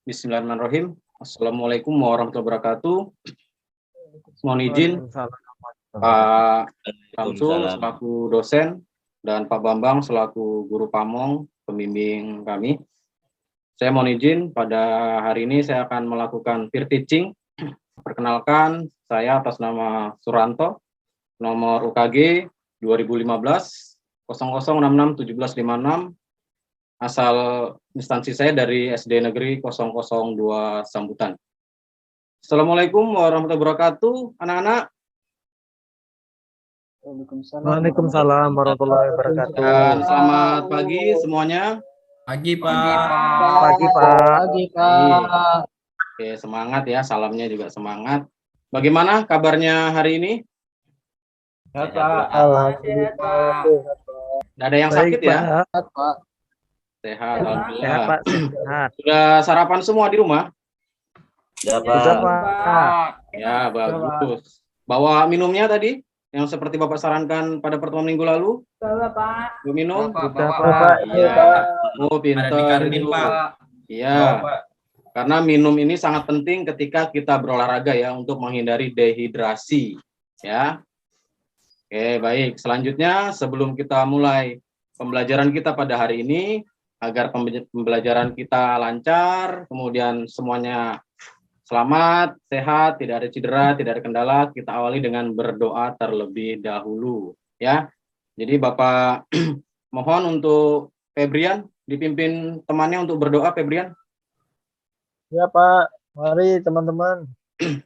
Bismillahirrahmanirrahim. Assalamualaikum warahmatullahi wabarakatuh. Mohon izin Pak Samsul selaku dosen dan Pak Bambang selaku guru pamong pembimbing kami. Saya mohon izin pada hari ini saya akan melakukan peer teaching. Perkenalkan, saya atas nama Suranto, nomor UKG 2015 0066 1756, asal instansi saya dari SD Negeri 002 Sambutan. Assalamualaikum warahmatullahi wabarakatuh, anak-anak. Waalaikumsalam warahmatullahi wabarakatuh. Dan selamat pagi semuanya. Pagi, Pak. Pagi, Pak. Pagi, Pak. Oke, semangat ya, salamnya juga semangat. Bagaimana kabarnya hari ini? Ya, Pak. Alhamdulillah. Tidak ada yang sakit ya? Sehat, Pak. Sehat, Sehat, alhamdulillah. Pak. Sehat. Sudah sarapan semua di rumah? Ya, Sudah, Pak. Ya, bagus. Bawa minumnya tadi? Yang seperti Bapak sarankan pada pertemuan minggu lalu? Bawa, Pak. Mau minum? Sudah, Bawa, Pak. Iya. Oh, Ada pintar. dikarbin, Pak. Iya. Karena minum ini sangat penting ketika kita berolahraga ya, untuk menghindari dehidrasi. Ya. Oke, baik. Selanjutnya, sebelum kita mulai pembelajaran kita pada hari ini, agar pembelajaran kita lancar, kemudian semuanya selamat, sehat, tidak ada cedera, tidak ada kendala, kita awali dengan berdoa terlebih dahulu. Ya. Jadi Bapak mohon untuk Febrian, dipimpin temannya untuk berdoa, Febrian. Ya Pak, mari teman-teman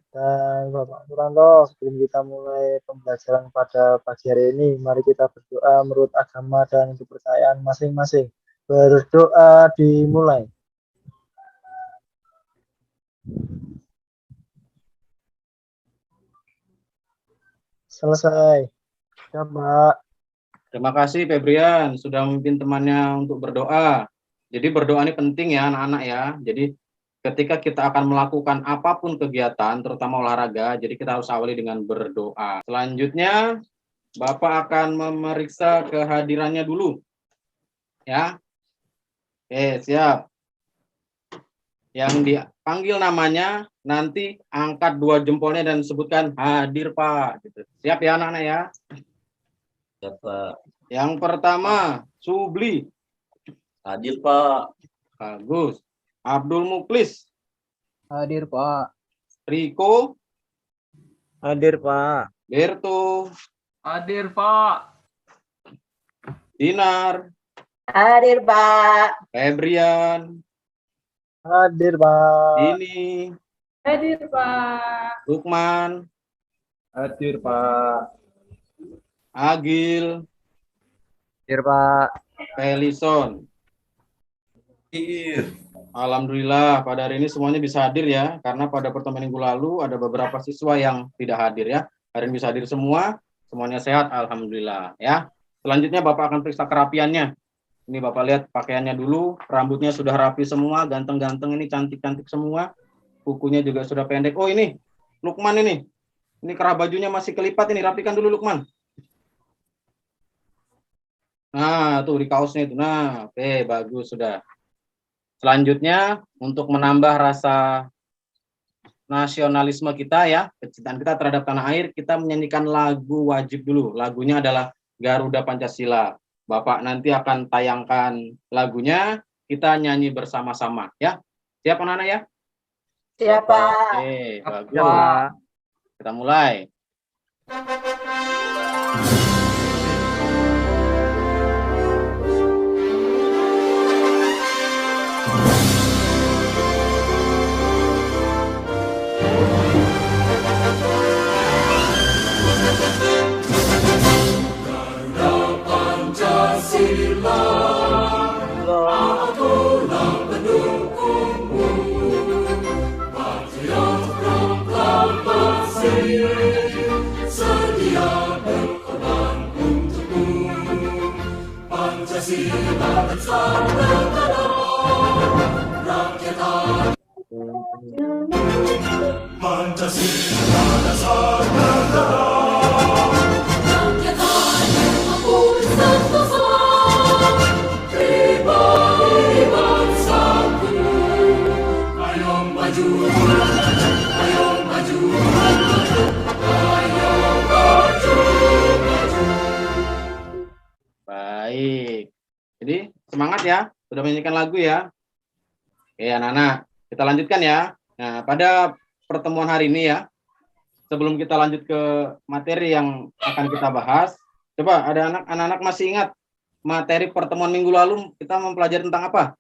dan Bapak Suranto, sebelum kita mulai pembelajaran pada pagi hari ini, mari kita berdoa menurut agama dan kepercayaan masing-masing. Berdoa dimulai. Selesai. Ya Pak. Terima kasih Febrian sudah memimpin temannya untuk berdoa. Jadi berdoa ini penting ya anak-anak ya. Jadi ketika kita akan melakukan apapun kegiatan, terutama olahraga, jadi kita harus awali dengan berdoa. Selanjutnya, Bapak akan memeriksa kehadirannya dulu. Ya. Oke, siap. Yang dipanggil namanya, nanti angkat 2 jempolnya dan sebutkan hadir Pak. Gitu. Siap ya anak-anak ya? Ya, Pak. Yang pertama, Subli. Hadir, Pak. Bagus. Abdul Muklis. Hadir, Pak. Riko. Hadir, Pak. Berto. Hadir, Pak. Dinar. Hadir, Pak. Febrian. Hadir Pak. Ini. Hadir, Pak. Lukman. Hadir, Pak. Agil. Hadir, Pak. Felison. Hadir. Alhamdulillah pada hari ini semuanya bisa hadir ya, karena pada pertemuan minggu lalu ada beberapa siswa yang tidak hadir ya. Hari ini bisa hadir semua, semuanya sehat, alhamdulillah ya. Selanjutnya Bapak akan periksa kerapiannya. Ini Bapak lihat pakaiannya dulu, rambutnya sudah rapi semua, ganteng-ganteng ini, cantik-cantik semua. Kukunya juga sudah pendek. Oh ini, Lukman ini kerah bajunya masih kelipat ini, rapikan dulu Lukman. Nah, tuh di kaosnya itu. Nah, oke, bagus sudah. Selanjutnya, untuk menambah rasa nasionalisme kita ya, kecintaan kita terhadap tanah air, kita menyanyikan lagu wajib dulu. Lagunya adalah Garuda Pancasila. Bapak nanti akan tayangkan lagunya, kita nyanyi bersama-sama ya. Siap anak-anak ya? Siap, Pak. Oke, bagus. Ya, Pak. Kita mulai. Baik. Jadi semangat ya. Sudah menyanyikan lagu ya. Oke, anak-anak. Kita lanjutkan ya. Nah, pada pertemuan hari ini ya, sebelum kita lanjut ke materi yang akan kita bahas, coba ada anak-anak masih ingat materi pertemuan minggu lalu kita mempelajari tentang apa?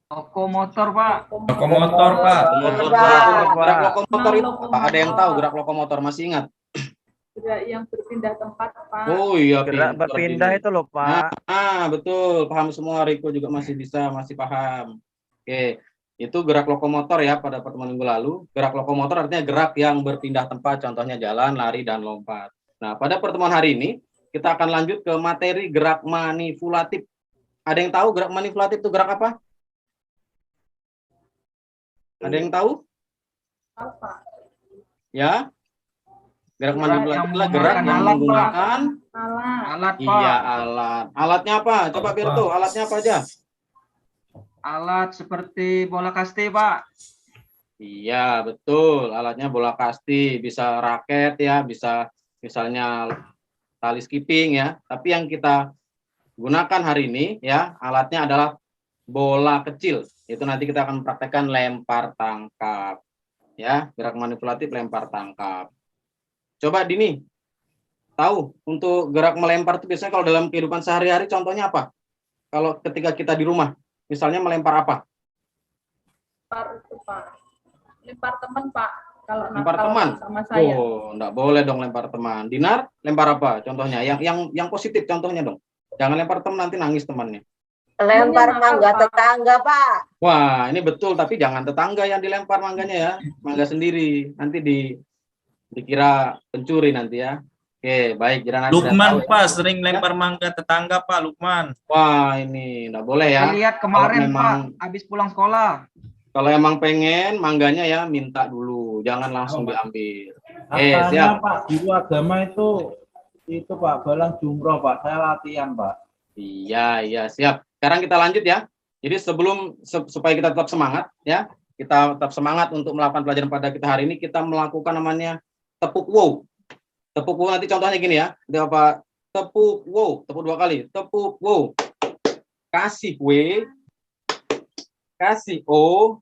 Lokomotor, Pak. Lokomotor, Pak. Motor, Pak. gerak lokomotor itu Lokomotor. apa? Ada yang tahu gerak lokomotor? Masih ingat? Gerak yang berpindah tempat, Pak. Oh iya, Gerak pintar berpindah ini. itu loh, Pak. Betul, paham semua. Riko juga masih bisa, masih paham. Oke, itu gerak lokomotor ya pada pertemuan minggu lalu. Gerak lokomotor artinya gerak yang berpindah tempat, contohnya jalan, lari, dan lompat. Nah, pada pertemuan hari ini kita akan lanjut ke materi gerak manipulatif. Ada yang tahu gerak manipulatif itu gerak apa? Ada yang tahu? Tahu, Pak. Ya, gerak Gerak manipulatif yang adalah gerak yang menggunakan menggunakan Salah. Alat, Pak. iya alat. Alatnya apa? Coba Birto, alatnya apa aja? Alat seperti bola kasti, Pak. Iya, betul. Alatnya bola kasti, bisa raket ya, bisa misalnya tali skipping ya. Tapi yang kita gunakan hari ini ya, alatnya adalah bola kecil. Itu nanti kita akan praktekkan lempar tangkap. Ya, gerak manipulatif lempar tangkap. Coba Dini, tahu untuk gerak melempar itu biasanya kalau dalam kehidupan sehari-hari contohnya apa? Kalau ketika kita di rumah, misalnya melempar apa? Lempar itu, Pak. Lempar teman, Pak. Kalau Lempar nakal teman? sama saya. Oh, enggak boleh dong lempar teman. Dinar, lempar apa? Contohnya yang positif contohnya dong. Jangan lempar teman nanti nangis temannya. Temennya Lempar nakal, mangga Pak. tetangga, Pak. Wah, ini betul tapi jangan tetangga yang dilempar mangganya ya. Mangga sendiri. Nanti dikira pencuri nanti ya. Oke, baik. Jangan Lukman, Pak, sering lempar mangga tetangga, Pak, Lukman. Wah, ini enggak boleh ya. Saya lihat kemarin, Kalau memang- Pak, habis pulang sekolah. Kalau emang pengen mangganya ya minta dulu, jangan langsung diambil. Katanya Siap. Pak, guru agama itu Pak Balang Jumroh Pak, saya latihan Pak. Iya, siap. Sekarang kita lanjut ya. Jadi supaya kita tetap semangat ya, kita tetap semangat untuk melakukan pelajaran pada kita hari ini, kita melakukan namanya tepuk wow. Tepuk wow nanti contohnya gini ya. Ada apa? Tepuk wow, tepuk 2 kali. Tepuk wow. Kasih W, kasih O,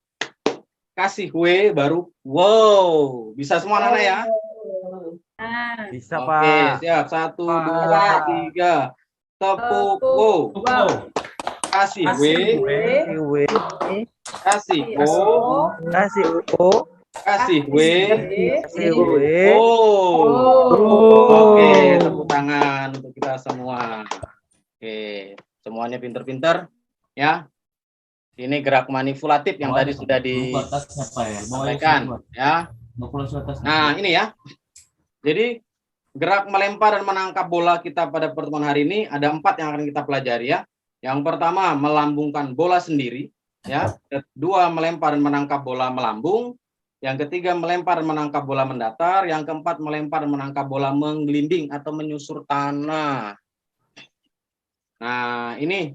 kasih W baru wow. Bisa semua anak-anak ya? Nah, Bisa, Oke, Pak. siap. 1, Pak. 2, 3. Tepuk wow. Wow. Kasih W, Kasih W, kasih O, kasih O, kasih W. kasih W. Oh. Oke, tepuk tangan untuk kita semua. Oke, semuanya pinter-pinter ya. Ini gerak manipulatif yang tadi sudah disampaikan ya. Nah, ini ya. Jadi gerak melempar dan menangkap bola kita pada pertemuan hari ini ada 4 yang akan kita pelajari ya. Yang pertama melambungkan bola sendiri ya. Kedua melempar dan menangkap bola melambung. Yang ketiga melempar dan menangkap bola mendatar. Yang keempat melempar dan menangkap bola menggelinding atau menyusur tanah. Nah, ini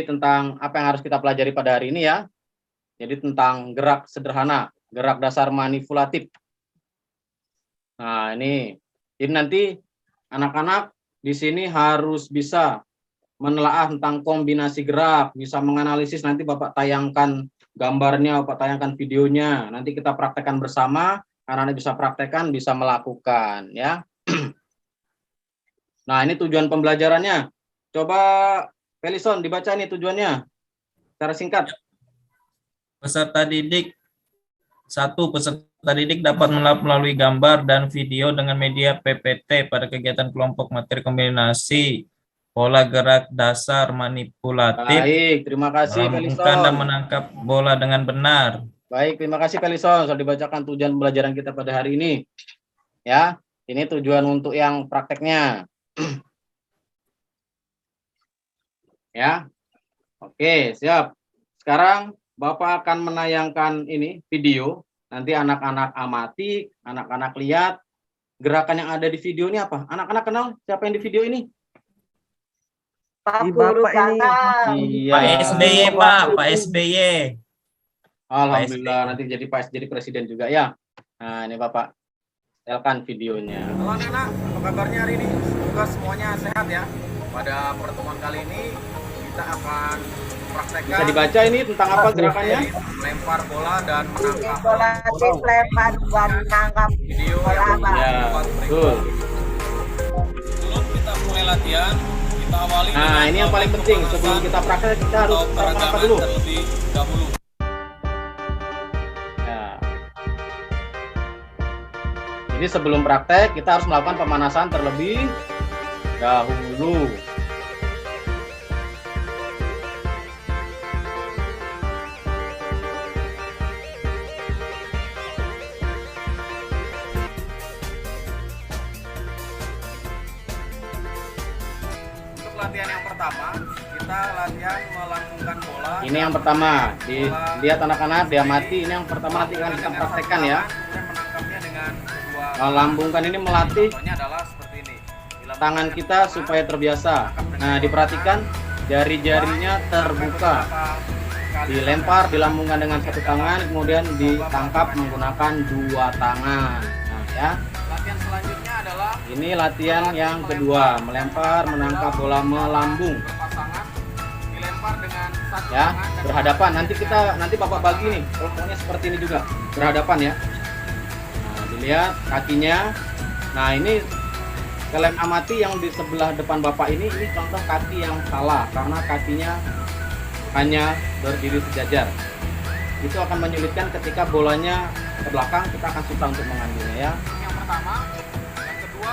tentang apa yang harus kita pelajari pada hari ini ya. Jadi tentang gerak sederhana, gerak dasar manipulatif. Nah, ini nanti anak-anak di sini harus bisa menelaah tentang kombinasi gerak, bisa menganalisis, nanti Bapak tayangkan gambarnya, Bapak tayangkan videonya. Nanti kita praktekkan bersama, anak-anak bisa praktekkan, bisa melakukan ya. Nah, ini tujuan pembelajarannya. Coba Felison dibaca nih tujuannya secara singkat. Peserta didik 1. Peserta didik dapat melalui gambar dan video dengan media PPT pada kegiatan kelompok materi kombinasi pola gerak dasar manipulatif. Baik, terima kasih Melambungkan dan Felison. menangkap bola dengan benar. Baik, terima kasih Felison sudah dibacakan tujuan pembelajaran kita pada hari ini. Ya, ini tujuan untuk yang prakteknya. Ya. Oke, siap. Sekarang Bapak akan menayangkan ini video. Nanti anak-anak amati, anak-anak lihat gerakan yang ada di video ini apa. Anak-anak kenal siapa yang di video ini? Pak Ih, Guru Bapak ini. Kakak. Iya. Pak SBY, Pak SBY. Alhamdulillah nanti jadi presiden juga ya. Nah, ini Bapak setelkan videonya. Halo anak-anak, apa kabarnya hari ini? Semoga semuanya sehat ya. pada pertemuan kali ini kita akan praktekkan. Bisa dibaca ini tentang apa gerakannya? Lempar bola dan menangkap bola. Lempar dan menangkap Video yang betul. Sebelum kita mulai latihan, kita awali. Nah, ini yang paling penting. Sebelum kita praktek, kita harus apa dulu? Terlebih dahulu. Ya. Jadi sebelum praktek, kita harus melakukan pemanasan terlebih dahulu. Latihan yang pertama, kita latihan melambungkan bola. Ini yang pertama, dilihat anak-anak, dia mati. Ini yang pertama nanti akan kita praktekkan ya. Menangkapnya dengan kedua. Melambungkan ini melatih adalah seperti ini. Tangan kita supaya terbiasa. Nah, diperhatikan jari-jarinya terbuka. Dilempar, dilambungkan dengan satu tangan, kemudian ditangkap menggunakan dua tangan. Nah, ya. Latihan selanjutnya adalah ini latihan yang kedua, melempar, menangkap bola melambung. Dilempar dengan satu ya, berhadapan. Nanti Bapak bagi nih, kelompoknya seperti ini juga, berhadapan ya. Nah, dilihat kakinya. Nah, ini kalian amati yang di sebelah depan Bapak ini contoh kaki yang salah karena kakinya hanya berdiri sejajar. Itu akan menyulitkan ketika bolanya ke belakang, kita akan susah untuk mengambilnya ya. Pertama, yang kedua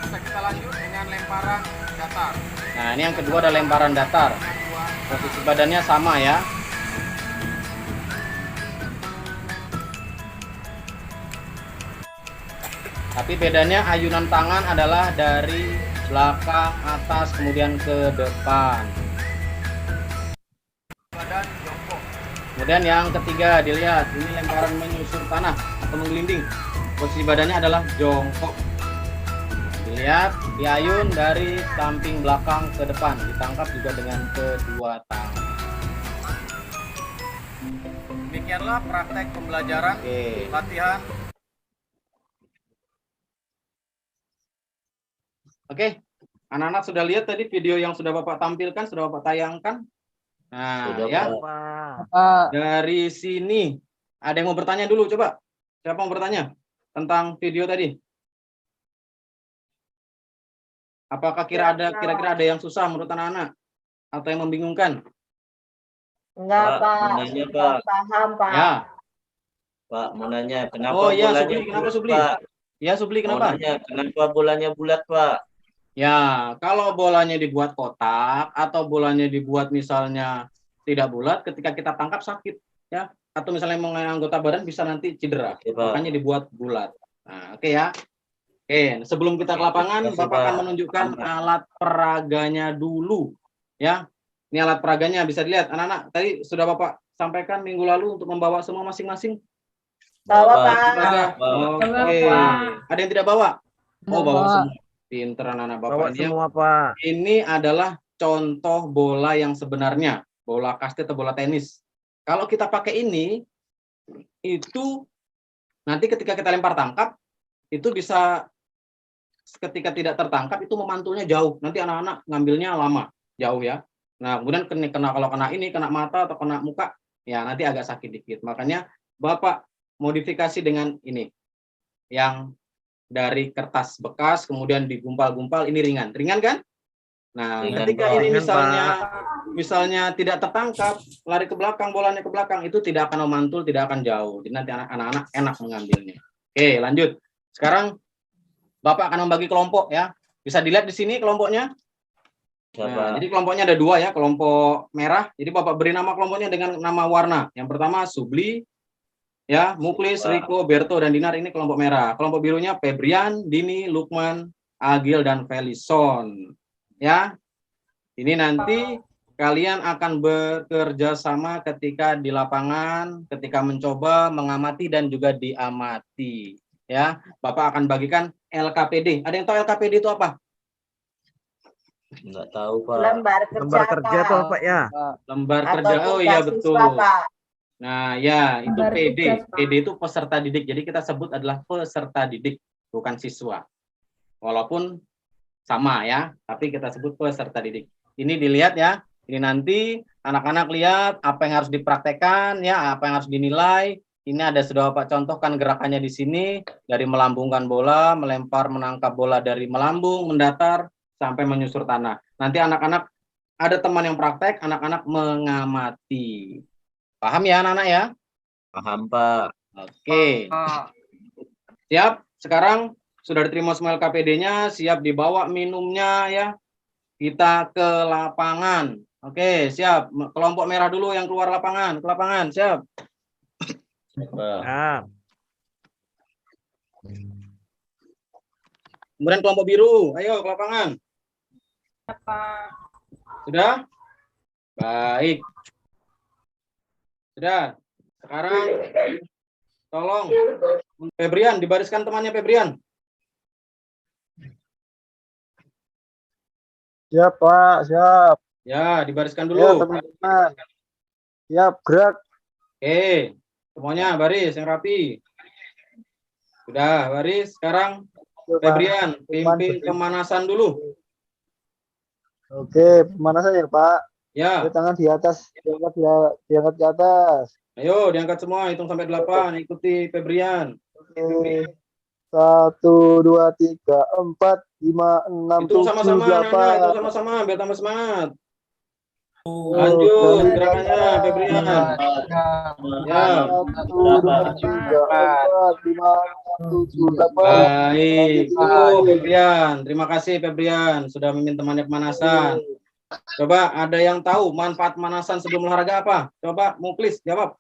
bisa kita lanjut dengan lemparan datar. Nah, ini yang kedua ada lemparan datar. Posisi badannya sama ya. Tapi bedanya ayunan tangan adalah dari belakang, atas, kemudian ke depan. Badan jongkok. Kemudian yang ketiga dilihat, ini lemparan menyusur tanah atau menggelinding. Posisi badannya adalah jongkok. Dilihat, diayun dari samping belakang ke depan, ditangkap juga dengan kedua tangan. Demikianlah praktek pembelajaran latihan. Oke, anak-anak sudah lihat tadi video yang sudah Bapak tampilkan, sudah Bapak tayangkan. Nah, sudah, ya. Dari sini ada yang mau bertanya dulu, coba. Siapa mau bertanya tentang video tadi? Apakah kira-kira ada yang susah menurut anak-anak atau yang membingungkan? Enggak, Pak. Menanya, Pak. Paham, Pak. Ya. Pak, mau nanya kenapa oh, ya, bolanya Subli, kenapa Subli? Pak? Ya, Subli, kenapa? Mau nanya, kenapa bolanya bulat, Pak? Ya, kalau bolanya dibuat kotak atau bolanya dibuat misalnya tidak bulat, ketika kita tangkap sakit, ya. Atau misalnya mengenai anggota badan bisa nanti cedera. Ya, makanya dibuat bulat. Nah, oke ya. Oke, sebelum kita ke lapangan, Bapak akan menunjukkan alat peraganya dulu, ya. Ini alat peraganya bisa dilihat, anak-anak. Tadi sudah Bapak sampaikan minggu lalu untuk membawa semua masing-masing. Bawa, Pak. Oke. Ada yang tidak bawa? Oh, bawa semua. Pinter anak-anak Bapak Bawa ini. semua, Pak. Ini adalah contoh bola yang sebenarnya, bola kasti atau bola tenis. Kalau kita pakai ini, itu nanti ketika kita lempar tangkap, itu bisa ketika tidak tertangkap itu memantulnya jauh. Nanti anak-anak ngambilnya lama, jauh ya. Nah, kemudian kalau kena ini, kena mata atau kena muka, ya nanti agak sakit dikit. Makanya Bapak modifikasi dengan ini, yang dari kertas bekas, kemudian digumpal-gumpal, ini ringan. Ringan kan? Nah, ketika ini misalnya tidak tertangkap, lari ke belakang, bolanya ke belakang, itu tidak akan memantul, tidak akan jauh. Jadi nanti anak-anak enak mengambilnya. Oke, lanjut. Sekarang Bapak akan membagi kelompok ya. Bisa dilihat di sini kelompoknya. Nah, jadi kelompoknya ada dua ya, kelompok merah. Jadi Bapak beri nama kelompoknya dengan nama warna. Yang pertama Subli, ya, Muklis, Riko, Berto, dan Dinar, ini kelompok merah. Kelompok birunya Febrian, Dini, Lukman, Agil, dan Felison. Ya, ini nanti kalian akan bekerja sama ketika di lapangan, ketika mencoba, mengamati, dan juga diamati. Ya, Bapak akan bagikan LKPD. Ada yang tahu LKPD itu apa? Enggak tahu, Pak. Lembar kerja tuh, Pak ya. Lembar kerja. Oh iya betul. Pak. Nah, ya, itu Lembar PD. tugas, Pak. PD itu peserta didik. Jadi kita sebut adalah peserta didik, bukan siswa. Walaupun sama ya, tapi kita sebut peserta didik. Ini dilihat ya, ini nanti anak-anak lihat apa yang harus dipraktekkan ya, apa yang harus dinilai. Ini ada sudah Bapak contohkan gerakannya di sini, dari melambungkan bola, melempar, menangkap bola dari melambung, mendatar, sampai menyusur tanah. Nanti anak-anak, ada teman yang praktek, anak-anak mengamati. Paham ya anak-anak ya? Paham, Pak. Oke. Pak. Siap? Sekarang sudah diterima semua LKPD-nya, siap dibawa minumnya ya. Kita ke lapangan. Oke, siap. Kelompok merah dulu yang keluar lapangan. Ke lapangan, siap. Pak. Nah, Kemudian kelompok biru, ayo ke lapangan. Pak. Sudah? Baik. Sudah. Sekarang tolong Febrian, dibariskan temannya Febrian. Siap, Pak. Siap. Ya, dibariskan Ya, dulu. teman-teman. Siap, gerak. Oke, semuanya baris yang rapi. Sudah, baris. Sekarang Febrian, pimpin pemanasan dulu. Oke, pemanasan ya, Pak. Ya, Oke, tangan di atas, diangkat ke atas. ayo diangkat semua, hitung sampai 8. Ikuti Febrian. Oke. 1, 2, 3, 4, 5, 6, Hitung 7, sama-sama, anak-anak. Hitung 8. sama-sama, biar tambah semangat. Lanjut gerakannya, Febrian. Ya, 1, 2, 3, 4, 5, 7, 8. baik. Cukup, Febrian. Terima kasih, Febrian. Sudah memimpin temannya pemanasan. Coba ada yang tahu manfaat pemanasan sebelum olahraga apa? Coba, Muklis, jawab.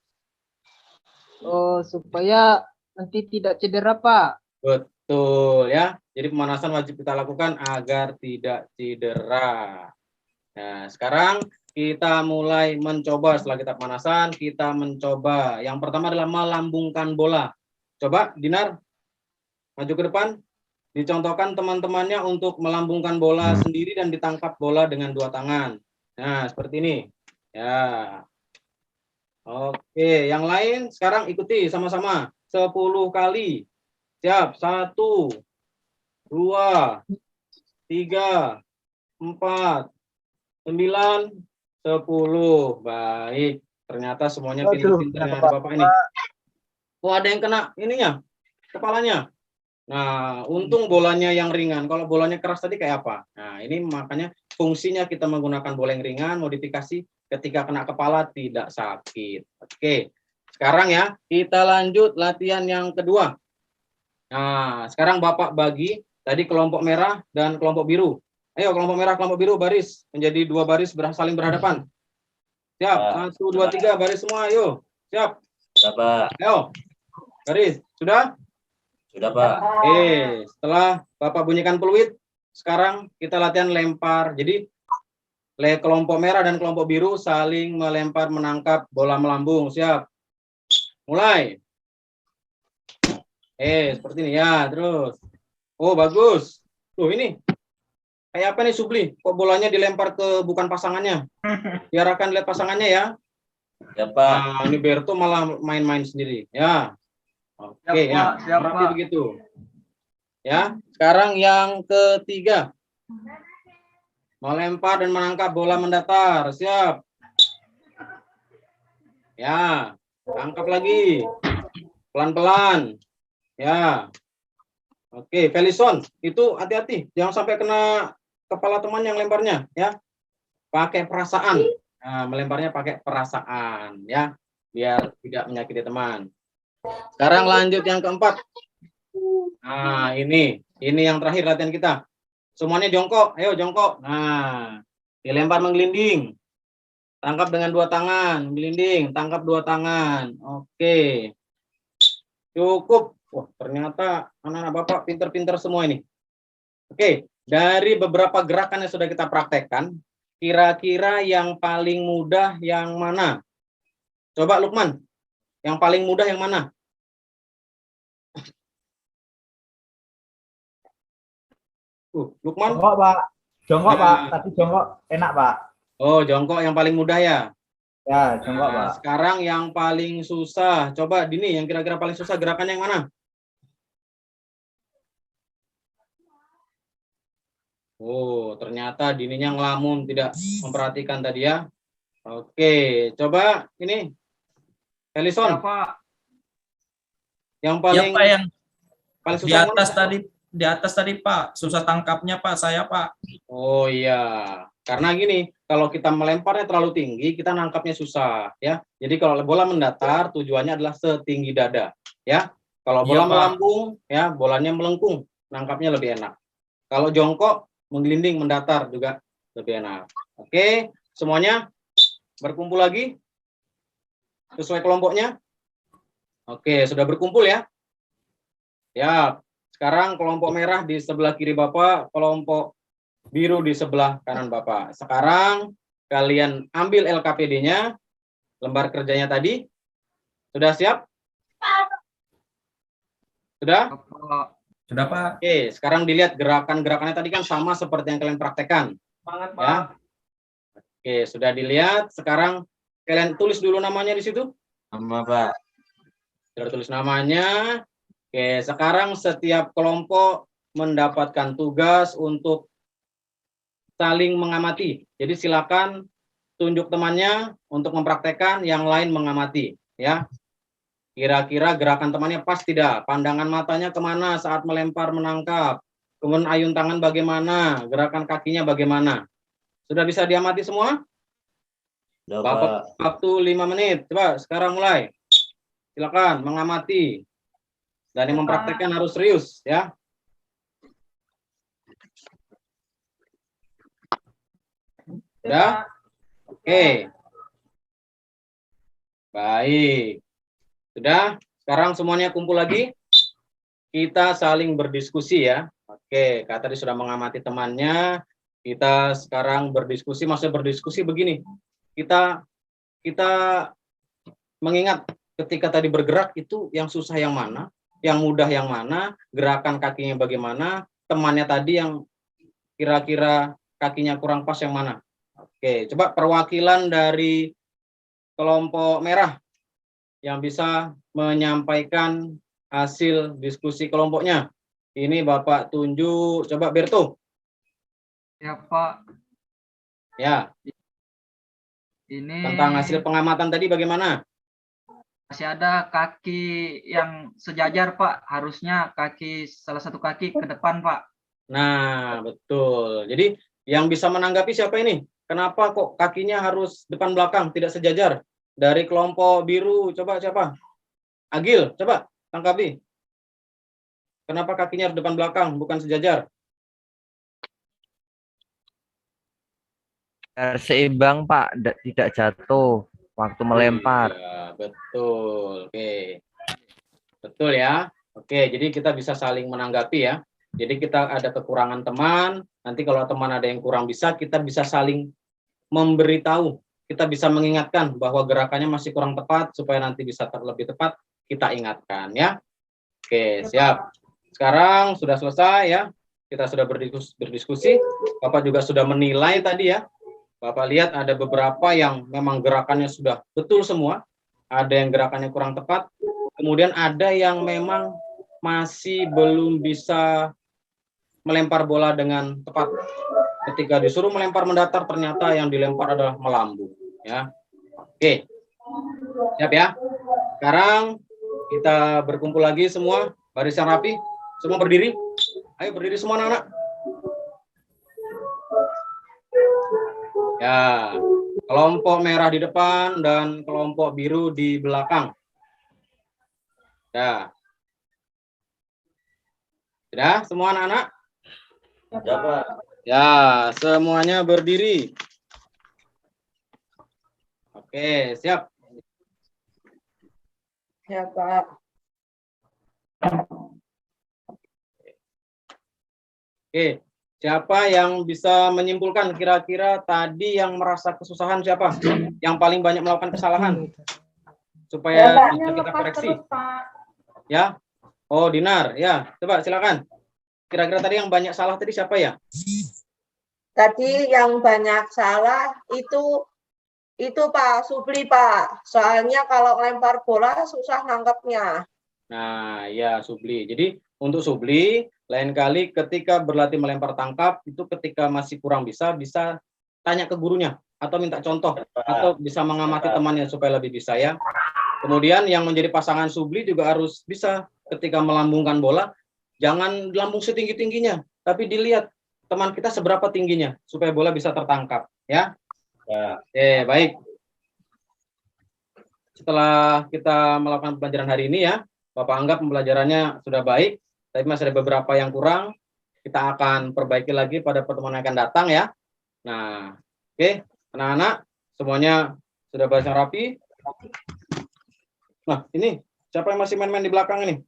Oh, supaya nanti tidak cedera, Pak. Betul ya. Jadi pemanasan wajib kita lakukan agar tidak cedera. Nah, sekarang kita mulai mencoba. Setelah kita pemanasan, kita mencoba. Yang pertama adalah melambungkan bola. Coba, Dinar, maju ke depan. Dicontohkan teman-temannya untuk melambungkan bola sendiri dan ditangkap bola dengan 2 tangan. Nah, seperti ini. Ya. Oke, yang lain sekarang ikuti sama-sama. 10 kali. Siap, 1, 2, 3, 4, 9, 10. Baik, ternyata semuanya pintar-pintar yang ada Bapak ini. Oh, ada yang kena ininya, kepalanya. Nah, untung bolanya yang ringan. Kalau bolanya keras tadi kayak apa? Nah, ini makanya fungsinya kita menggunakan bola yang ringan, modifikasi ketika kena kepala tidak sakit. Oke, sekarang ya, kita lanjut latihan yang kedua. Nah, sekarang Bapak bagi tadi kelompok merah dan kelompok biru. Ayo, kelompok merah, kelompok biru, baris. Menjadi 2 baris saling berhadapan. Siap, 1, 2, 3, baris semua, ayo. Siap. Sudah, Pak. Ayo, baris. Sudah? Sudah, Pak. Oke, setelah Bapak bunyikan peluit, sekarang kita latihan lempar. Jadi, kelompok merah dan kelompok biru saling melempar menangkap bola melambung. Siap. Mulai. Seperti ini ya, terus. Oh, bagus. Tuh, ini. Kayak apa nih, Subli? Kok bolanya dilempar ke bukan pasangannya? Biar akan lihat pasangannya ya. Ya, Pak. Nah, ini Berto malah main-main sendiri. Ya. Oke, ya. Siap, Berarti Pak. begitu. Ya, sekarang yang ketiga. Melempar dan menangkap bola mendatar. Siap. Ya, tangkap lagi. Pelan-pelan. Ya. Oke, Felison, itu hati-hati. Jangan sampai kena kepala teman yang lemparnya. Ya. Pakai perasaan. Nah, melemparnya pakai perasaan. Ya. Biar tidak menyakiti teman. Sekarang lanjut yang keempat. Nah, ini yang terakhir latihan kita. Semuanya jongkok, ayo jongkok. Nah, dilempar menggelinding. Tangkap dengan 2 tangan, menggelinding, tangkap 2 tangan. Oke. Cukup. Wah, ternyata anak-anak Bapak pinter-pinter semua ini. Oke, dari beberapa gerakan yang sudah kita praktekkan, kira-kira yang paling mudah yang mana? Coba Lukman, yang paling mudah yang mana? Lukman? Jongkok, Pak. Jongkok, Pak. Tadi jongkok enak, Pak. Oh, jongkok yang paling mudah ya? Ya, jongkok, Pak. Sekarang yang paling susah. Coba Dini, yang kira-kira paling susah gerakan yang mana? Oh, ternyata Dininya ngelamun, tidak memperhatikan tadi ya. Oke, coba ini Elison Ya, Pak. yang Ya paling Pak, yang paling di susah yang atas mana? tadi, di atas tadi Pak, susah tangkapnya Pak, saya Pak. Oh iya, karena gini, kalau kita melemparnya terlalu tinggi, kita nangkapnya susah ya. Jadi kalau bola mendatar, tujuannya adalah setinggi dada ya. Kalau Iya bola Pak. melambung, ya bolanya melengkung, nangkapnya lebih enak. Kalau jongkok, menggelinding, mendatar juga lebih enak. Oke, semuanya berkumpul lagi sesuai kelompoknya. Oke, sudah berkumpul ya. Ya, sekarang kelompok merah di sebelah kiri Bapak, kelompok biru di sebelah kanan Bapak. Sekarang kalian ambil LKPD-nya, lembar kerjanya tadi. Sudah siap? Sudah? Pak. Sudah Pak. Oke, sekarang dilihat gerakan-gerakannya tadi kan sama seperti yang kalian praktekkan. Semangat, Pak. Ya. Oke, sudah dilihat. Sekarang kalian tulis dulu namanya di situ. Nama Pak. Sudah tulis namanya. Oke, sekarang setiap kelompok mendapatkan tugas untuk saling mengamati. Jadi silakan tunjuk temannya untuk mempraktekkan, yang lain mengamati. Ya. Kira-kira gerakan temannya pas tidak? Pandangan matanya kemana saat melempar menangkap? Kemudian ayun tangan bagaimana? Gerakan kakinya bagaimana? Sudah bisa diamati semua? Sudah Bapak, Pak. waktu 5 menit. Coba sekarang mulai. Silakan mengamati. Dan yang mempraktekkan harus serius ya. Sudah? Oke. Baik. Sudah? Sekarang semuanya kumpul lagi. Kita saling berdiskusi ya. Oke, Kak tadi sudah mengamati temannya. Kita sekarang berdiskusi, maksudnya berdiskusi begini. Kita mengingat ketika tadi bergerak itu yang susah yang mana, yang mudah yang mana, gerakan kakinya bagaimana, temannya tadi yang kira-kira kakinya kurang pas yang mana. Oke, coba perwakilan dari kelompok merah yang bisa menyampaikan hasil diskusi kelompoknya. Ini Bapak tunjuk, coba Berto. Ya, Pak. Ya, Ini tentang hasil pengamatan tadi bagaimana? masih ada kaki yang sejajar, Pak. Harusnya salah satu kaki ke depan, Pak. Nah, betul. Jadi yang bisa menanggapi siapa ini? Kenapa kok kakinya harus depan belakang, tidak sejajar? Dari kelompok biru, coba siapa? Agil, coba tanggapi. Kenapa kakinya harus depan belakang, bukan sejajar? Seimbang Pak, tidak jatuh waktu melempar. Iya, betul. Oke. Betul ya. Oke, jadi kita bisa saling menanggapi ya. Jadi kita ada kekurangan teman, nanti kalau teman ada yang kurang bisa, kita bisa saling memberitahu. Kita bisa mengingatkan bahwa gerakannya masih kurang tepat, supaya nanti bisa lebih tepat, kita ingatkan ya. Oke, siap. Sekarang sudah selesai ya. Kita sudah berdiskusi. Bapak juga sudah menilai tadi ya. Bapak lihat ada beberapa yang memang gerakannya sudah betul semua. Ada yang gerakannya kurang tepat. Kemudian ada yang memang masih belum bisa melempar bola dengan tepat. Ketika disuruh melempar mendatar, ternyata yang dilempar adalah melambung. Ya, oke, siap ya. Sekarang kita berkumpul lagi semua, barisan rapi, semua berdiri. Ayo berdiri semua anak-anak. Ya, kelompok merah di depan dan kelompok biru di belakang. Ya, sudah semua anak-anak? Ya Pak. Ya, semuanya berdiri. Oke, siap. Ya, Pak. Oke, siapa yang bisa menyimpulkan kira-kira tadi yang merasa kesusahan siapa? Yang paling banyak melakukan kesalahan? Supaya bisa kita koreksi. Ya. Oh, Dinar. Ya, coba silakan. Kira-kira tadi yang banyak salah tadi siapa ya? Tadi yang banyak salah itu Pak Supli, Pak. Soalnya kalau lempar bola susah nangkapnya. Nah, ya Subli. Jadi untuk Subli, Lain kali ketika berlatih melempar tangkap, itu ketika masih kurang bisa tanya ke gurunya, atau minta contoh, atau bisa mengamati temannya supaya lebih bisa ya. Kemudian yang menjadi pasangan Subli juga harus bisa ketika melambungkan bola, jangan lambung setinggi-tingginya, tapi dilihat teman kita seberapa tingginya, supaya bola bisa tertangkap ya. Oke, baik. Setelah kita melakukan pembelajaran hari ini ya, Bapak anggap pembelajarannya sudah baik, tapi masih ada beberapa yang kurang. Kita akan perbaiki lagi pada pertemuan yang akan datang ya. Nah, oke, anak-anak semuanya sudah bahasa rapi. Nah, ini siapa yang masih main-main di belakang ini?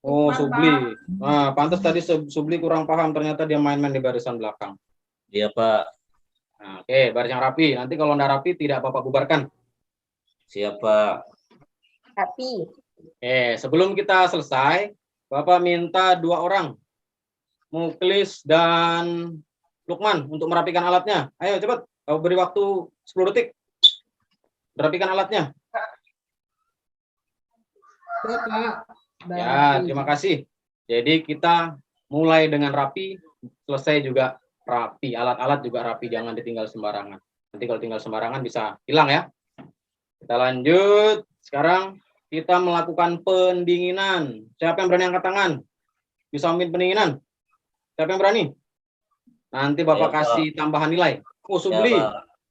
Oh, Subli. Nah, pantas tadi Subli kurang paham, ternyata dia main-main di barisan belakang. Iya, Pak. Nah, oke, baris yang rapi. Nanti kalau nggak rapi, tidak Bapak bubarkan. Siapa? Rapi. Oke, sebelum kita selesai, Bapak minta 2 orang, Muklis dan Lukman, untuk merapikan alatnya. Ayo cepat, kau beri waktu 10 detik. Merapikan alatnya. Ya, terima kasih. Jadi kita mulai dengan rapi, selesai juga rapi. Alat-alat juga rapi, jangan ditinggal sembarangan. Nanti kalau tinggal sembarangan bisa hilang ya. Kita lanjut. Sekarang kita melakukan pendinginan. Siapa yang berani angkat tangan? Bisa memimpin pendinginan? Siapa yang berani? Nanti Bapak kasih tambahan nilai. Oh, Subli.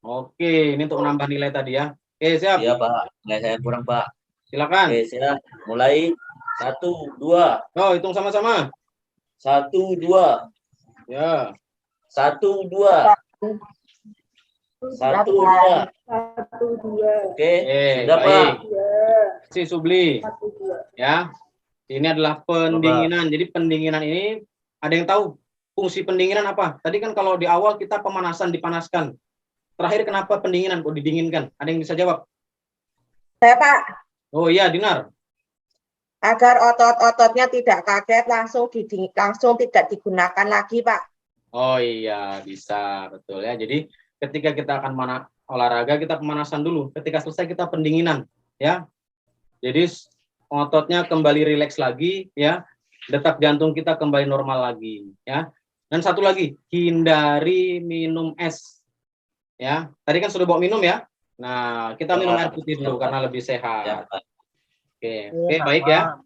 Oke, ini untuk menambah nilai tadi ya. Oke, siap. Iya, Pak. Nilai saya kurang, Pak. Silakan. Oke, siap. Mulai. 1, 2. Oh, hitung sama-sama. 1, 2. Ya. 1, 2. 1, 2. Oke, sudah, Pak. Si Subli. Ya. Ini adalah pendinginan. Jadi pendinginan ini ada yang tahu fungsi pendinginan apa? Tadi kan kalau di awal kita pemanasan, dipanaskan. Terakhir kenapa pendinginan kok didinginkan? Ada yang bisa jawab? Saya, Pak. Oh iya, Dinar. Agar otot-ototnya tidak kaget, langsung tidak digunakan lagi, Pak. Oh iya, bisa, betul ya. Jadi ketika kita akan olahraga, kita pemanasan dulu. Ketika selesai kita pendinginan, ya. Jadi ototnya kembali rileks lagi, ya. Detak jantung kita kembali normal lagi, ya. Dan satu lagi, hindari minum es, ya. Tadi kan sudah bawa minum ya. Nah, kita minum air putih dulu karena lebih sehat. Oke, baik ya.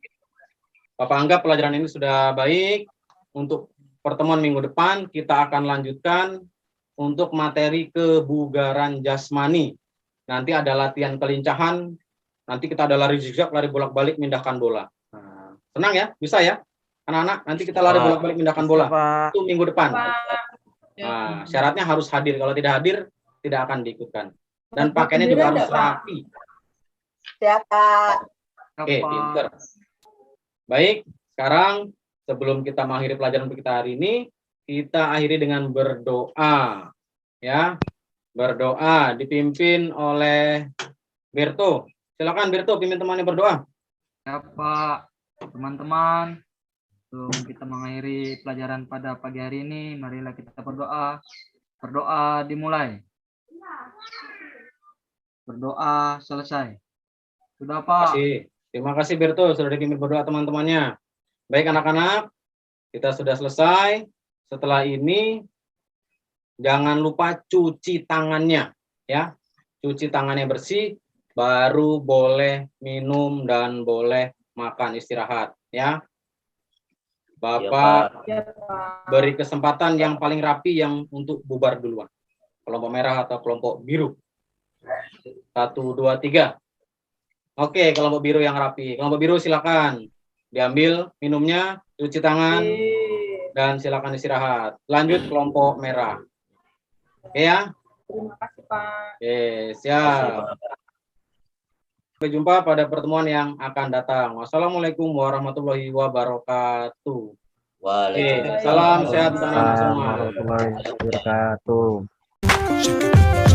Bapak anggap pelajaran ini sudah baik. Untuk pertemuan minggu depan kita akan lanjutkan untuk materi kebugaran jasmani. Nanti ada latihan kelincahan. Nanti kita ada lari zigzag, lari bolak-balik, mindahkan bola. Nah, senang ya? Bisa ya? Anak-anak, nanti kita lari bolak-balik, mindahkan bola. Itu minggu depan. Nah, syaratnya harus hadir. Kalau tidak hadir, tidak akan diikutkan. Dan pakaiannya juga harus rapi. Siapa? Oke, pinter. Baik, sekarang sebelum kita mengakhiri pelajaran kita hari ini, kita akhiri dengan berdoa. Ya, berdoa dipimpin oleh Berto. Silakan Berto, pimpin temannya berdoa. Ya, Pak. Teman-teman, sebelum kita mengakhiri pelajaran pada pagi hari ini, marilah kita berdoa. Berdoa dimulai. Berdoa selesai. Sudah, Pak. Terima kasih Berto sudah dipimpin berdoa teman-temannya. Baik anak-anak, kita sudah selesai. Setelah ini jangan lupa cuci tangannya ya. Cuci tangannya bersih baru boleh minum dan boleh makan istirahat ya. Bapak beri kesempatan yang paling rapi yang untuk bubar duluan. Kelompok merah atau kelompok biru. 1, 2, 3. Oke, kelompok biru yang rapi. Kelompok biru silakan diambil minumnya, cuci tangan, dan silakan istirahat. Lanjut kelompok merah. Oke ya? Terima kasih, Pak. Oke, siap. Sampai jumpa pada pertemuan yang akan datang. Wassalamualaikum warahmatullahi wabarakatuh. Waalaikumsalam. Salam sehat anak-anak semua. Warahmatullahi wabarakatuh.